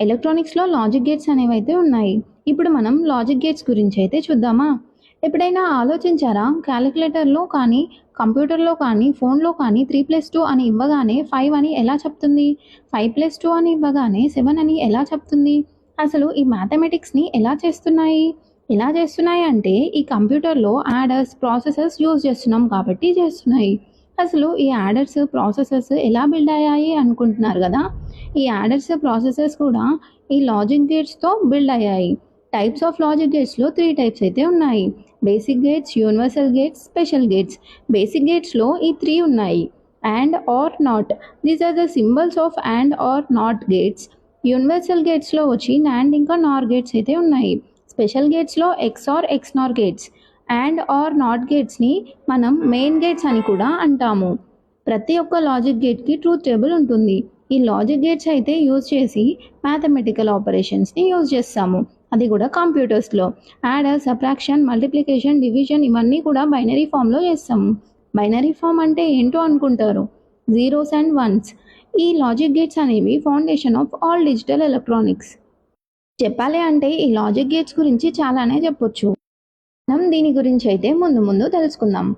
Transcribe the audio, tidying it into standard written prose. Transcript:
ఎలక్ట్రానిక్స్‌లో logic gates అనేవైతే ఉన్నాయి. ఇప్పుడు మనం లాజిక్ గేట్స్ గురించి అయితే చూద్దామా? ఎప్పుడైనా ఆలోచించారా? కాలిక్యులేటర్‌లో కానీ, కంప్యూటర్‌లో కానీ, ఫోన్‌లో కానీ 3+2 అని ఇవ్వగానే 5 అని ఎలా చెప్తుంది? 5+2 అని ఇవ్వగానే 7 అని ఎలా చెప్తుంది? అసలు ఈ మ్యాథమెటిక్స్‌ని ఎలా చేస్తున్నాయి? ఎలా చేస్తున్నాయి అంటే ఈ కంప్యూటర్‌లో యాడర్స్, ప్రాసెసర్స్ యూజ్ చేస్తున్నాం కాబట్టి చేస్తున్నాయి. అసలు ఈ యాడర్స్, ప్రాసెసర్స్ ఎలా బిల్డ్ అయ్యాయి అనుకుంటున్నారు గదా! ఈ యాడర్స్, ప్రాసెసర్స్ కూడా ఈ లాజిక్ గేట్స్‌తో బిల్డ్ అయ్యాయి. టైప్స్ ఆఫ్ లాజిక్ గేట్స్‌లో 3 టైప్స్ అయితే ఉన్నాయి. Basic gates, universal gates, special gates. Basic గేట్స్‌లో ఈ 3 ఉన్నాయి. AND, OR, NOT. These are the symbols of AND, OR, NOT gates. Universal గేట్స్‌లో వచ్చి నాండ్ ఇంకా నార్ గేట్స్ అయితే ఉన్నాయి. స్పెషల్ గేట్స్‌లో XOR, XNOR gates. AND, OR, NOT గేట్స్‌ని మనం మెయిన్ గేట్స్ అని కూడా అంటాము. ప్రతి ఒక్క లాజిక్ గేట్‌కి ట్రూత్ టేబుల్ ఉంటుంది. ఈ లాజిక్ గేట్స్ అయితే యూజ్ చేసి మ్యాథమెటికల్ ఆపరేషన్స్‌ని యూజ్ చేస్తాము. అది కూడా కంప్యూటర్స్‌లో. యాడర్, సబ్ట్రాక్షన్, మల్టిప్లికేషన్, డివిజన్ ఇవన్నీ కూడా బైనరీ ఫామ్‌లో చేస్తాము. బైనరీ ఫామ్ అంటే ఏంటో అనుకుంటారు. Zeros and once. ఈ లాజిక్ గేట్స్ అనేవి foundation of all digital electronics. చెప్పాలి అంటే ఈ లాజిక్ గేట్స్ గురించి చాలానే చెప్పొచ్చు. మనం దీని గురించి అయితే ముందు ముందు తెలుసుకుందాం.